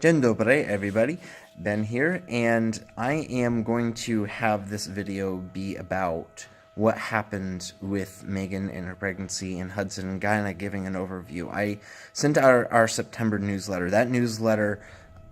Dzień dobry, everybody. Ben here, and I am going to have this video be about what happened with Megan and her pregnancy and Hudson, and kind of giving an overview. I sent out our September newsletter. That newsletter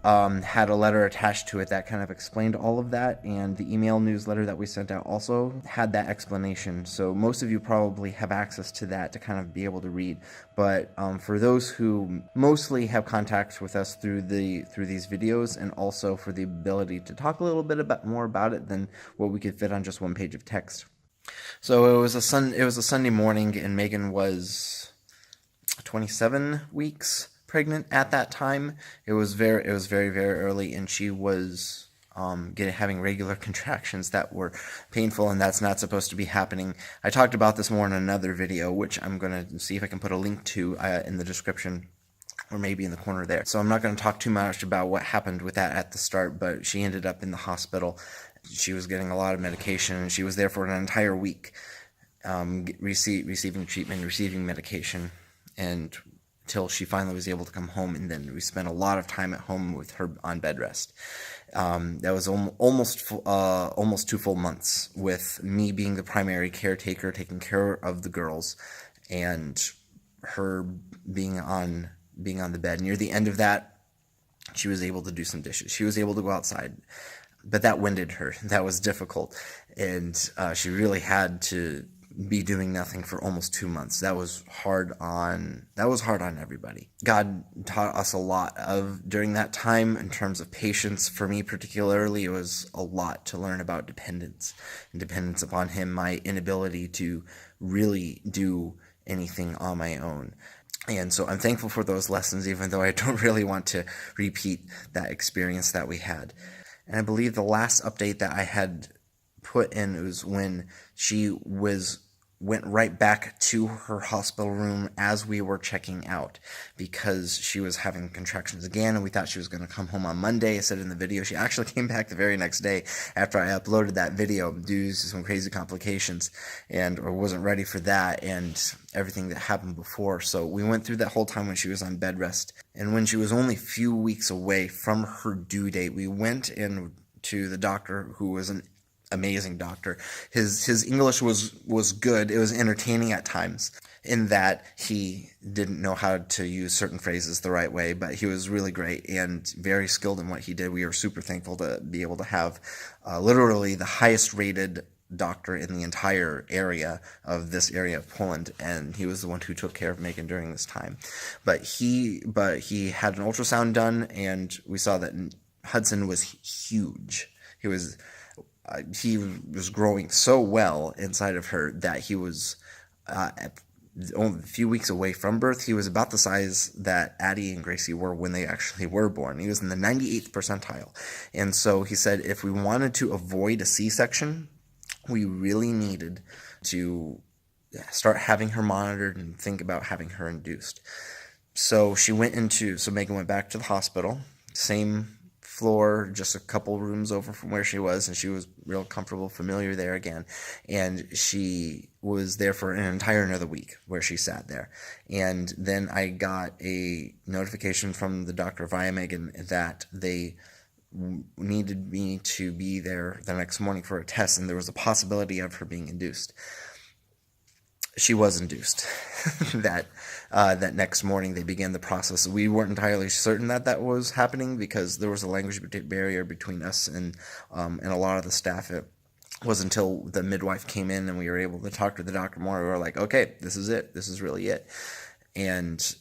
had a letter attached to it that kind of explained all of that, and the email newsletter that we sent out also had that explanation. So most of you probably have access to that to kind of be able to read. But for those who mostly have contact with us through these videos, and also for the ability to talk a little bit more about it than what we could fit on just one page of text. So it was a Sunday morning, and Megan was 27 weeks pregnant at that time. It was very very early, and she was having regular contractions that were painful, and that's not supposed to be happening. I talked about this more in another video, which I'm going to see if I can put a link to in the description, or maybe in the corner there. So I'm not going to talk too much about what happened with that at the start, but she ended up in the hospital. She was getting a lot of medication, and she was there for an entire week, receiving treatment, receiving medication, and till she finally was able to come home. And then we spent a lot of time at home with her on bed rest. That was almost 2 full months, with me being the primary caretaker, taking care of the girls, and her being on the bed. Near the end of that, she was able to do some dishes. She was able to go outside, but that winded her. That was difficult, and she really had to be doing nothing for almost 2 months. That was hard on everybody. God taught us a lot during that time in terms of patience. For me particularly, it was a lot to learn about dependence upon Him, my inability to really do anything on my own. And so I'm thankful for those lessons, even though I don't really want to repeat that experience that we had. And I believe the last update that I had put in was when she went right back to her hospital room as we were checking out, because she was having contractions again, and we thought she was going to come home on Monday. I said in the video she actually came back the very next day after I uploaded that video due to some crazy complications, or wasn't ready for that and everything that happened before. So we went through that whole time when she was on bed rest, and when she was only a few weeks away from her due date, we went in to the doctor, who was an amazing doctor. His English was good. It was entertaining at times, in that he didn't know how to use certain phrases the right way, but he was really great and very skilled in what he did. We were super thankful to be able to have literally the highest rated doctor in the entire area of Poland, and he was the one who took care of Megan during this time. But he had an ultrasound done, and we saw that Hudson was huge. He was growing so well inside of her that he was only a few weeks away from birth. He was about the size that Addie and Gracie were when they actually were born. He was in the 98th percentile. And so he said if we wanted to avoid a C-section, we really needed to start having her monitored and think about having her induced. So Megan went back to the hospital, same floor, just a couple rooms over from where she was, and she was real comfortable, familiar there again. And she was there for an entire another week, where she sat there. And then I got a notification from the doctor via Megan that they needed me to be there the next morning for a test, and there was a possibility of her being induced. She was induced. that next morning they began the process. We weren't entirely certain that was happening, because there was a language barrier between us and a lot of the staff. It was until the midwife came in and we were able to talk to the doctor more. We were like, okay, this is it. This is really it. And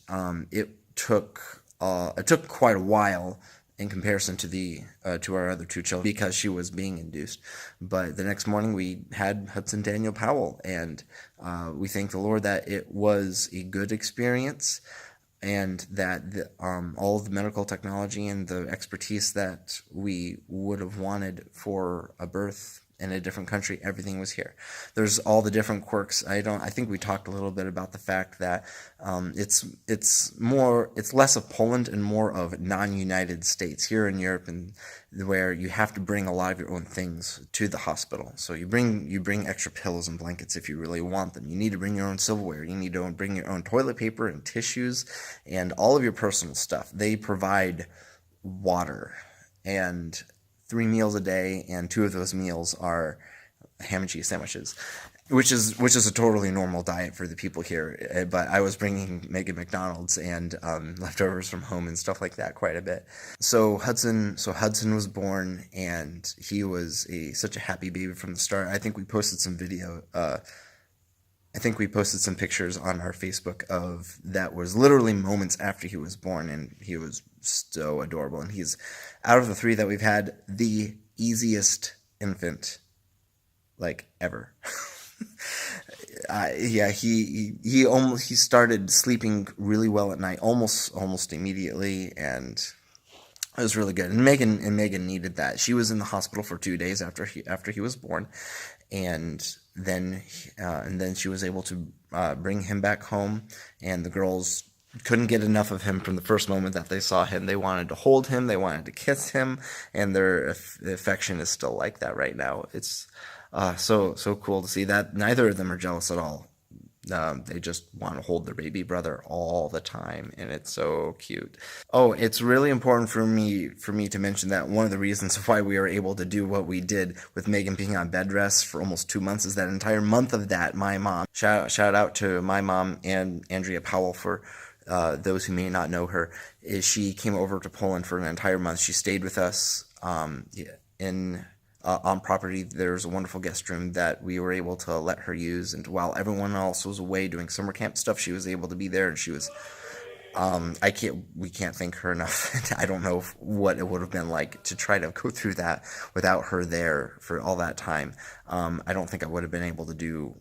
it took quite a while in comparison to our other 2 children, because she was being induced. But the next morning we had Hudson Daniel Powell, and we thank the Lord that it was a good experience, and that all of the medical technology and the expertise that we would have wanted for a birth in a different country, everything was here. There's all the different quirks. I think we talked a little bit about the fact that it's less of Poland and more of non-United States here in Europe, and where you have to bring a lot of your own things to the hospital. So you bring extra pillows and blankets if you really want them. You need to bring your own silverware. You need to bring your own toilet paper and tissues and all of your personal stuff. They provide water and 3 meals a day, and 2 of those meals are ham and cheese sandwiches, which is a totally normal diet for the people here. But I was bringing Megan McDonald's and leftovers from home and stuff like that quite a bit. So Hudson was born, and he was such a happy baby from the start. I think we posted some video. I think we posted some pictures on our Facebook of that was literally moments after he was born, and he was so adorable. And he's, out of the 3 that we've had, the easiest infant like ever. Yeah, he started sleeping really well at night, almost immediately, and it was really good. And Megan needed that. She was in the hospital for 2 days after he was born, and then she was able to bring him back home. And the girls couldn't get enough of him from the first moment that they saw him. They wanted to hold him, they wanted to kiss him, and their affection is still like that right now. It's so cool to see that. Neither of them are jealous at all. They just want to hold their baby brother all the time, and it's so cute. Oh, it's really important for me to mention that one of the reasons why we were able to do what we did with Megan being on bed rest for almost 2 months is that entire month of that, my mom, shout out to my mom and Andrea Powell, for those who may not know her, is she came over to Poland for an entire month. She stayed with us on property. There's a wonderful guest room that we were able to let her use, and while everyone else was away doing summer camp stuff, she was able to be there, and she was we can't thank her enough. I don't know what it would have been like to try to go through that without her there for all that time. I don't think I would have been able to do.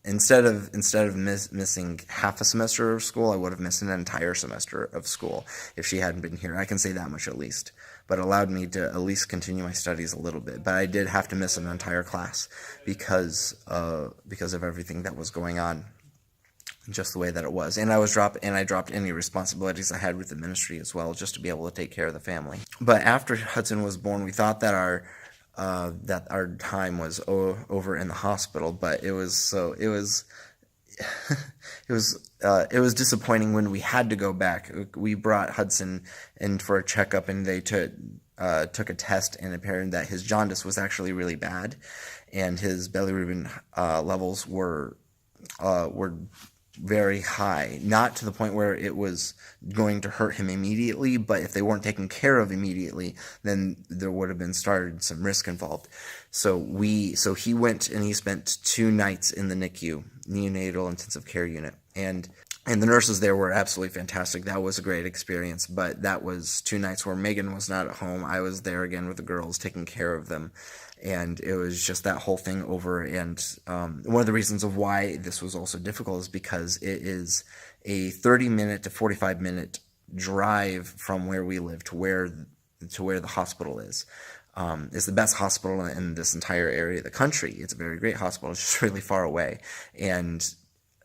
Instead of missing half a semester of school, I would have missed an entire semester of school if she hadn't been here. I can say that much at least. But it allowed me to at least continue my studies a little bit. But I did have to miss an entire class because of everything that was going on, just the way that it was. And I dropped any responsibilities I had with the ministry as well, just to be able to take care of the family. But after Hudson was born, we thought that our time was over in the hospital, but it was it was disappointing when we had to go back. We brought Hudson in for a checkup, and they took a test, and it appeared that his jaundice was actually really bad, and his bilirubin levels were very high, not to the point where it was going to hurt him immediately, but if they weren't taken care of immediately, then there would have been started some risk involved. So he went and he spent 2 nights in the NICU, neonatal intensive care unit, and the nurses there were absolutely fantastic. That was a great experience, but that was 2 nights where Megan was not at home. I was there again with the girls, taking care of them, and it was just that whole thing over. And one of the reasons of why this was also difficult is because it is a 30-minute to 45-minute drive from where we live to where the hospital is. It's the best hospital in this entire area of the country. It's a very great hospital. It's just really far away, and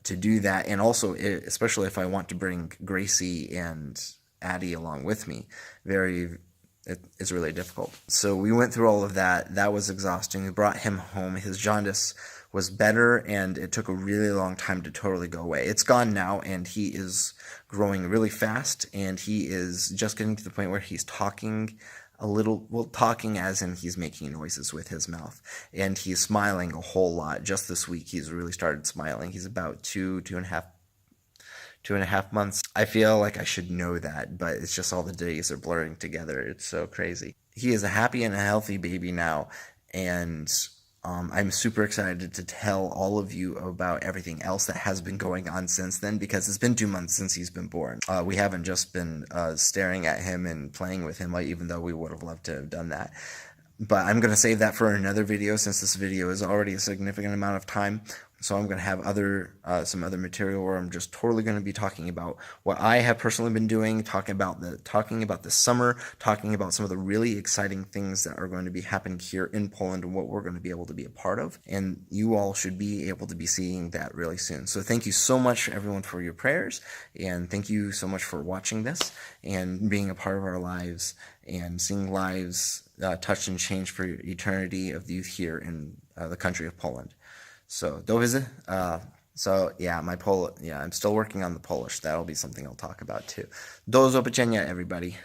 to do that, and also especially if I want to bring Gracie and Addie along with me, it's really difficult. So we went through all of that. That was exhausting. We brought him home. His jaundice was better, and it took a really long time to totally go away. It's gone now, and he is growing really fast, and he is just getting to the point where he's talking a little, well, talking as in he's making noises with his mouth, and he's smiling a whole lot. Just this week, he's really started smiling. He's about two and a half months. I feel like I should know that, but it's just all the days are blurring together. It's so crazy. He is a happy and a healthy baby now, and I'm super excited to tell all of you about everything else that has been going on since then, because it's been 2 months since he's been born. We haven't just been staring at him and playing with him, even though we would have loved to have done that. But I'm going to save that for another video, since this video is already a significant amount of time. So I'm going to have some other material where I'm just totally going to be talking about what I have personally been doing, talking about the summer, talking about some of the really exciting things that are going to be happening here in Poland and what we're going to be able to be a part of. And you all should be able to be seeing that really soon. So thank you so much, everyone, for your prayers, and thank you so much for watching this and being a part of our lives and seeing lives touched and changed for eternity of youth here in the country of Poland. So, so yeah, I'm still working on the Polish. That'll be something I'll talk about too. Do zobaczenia, everybody.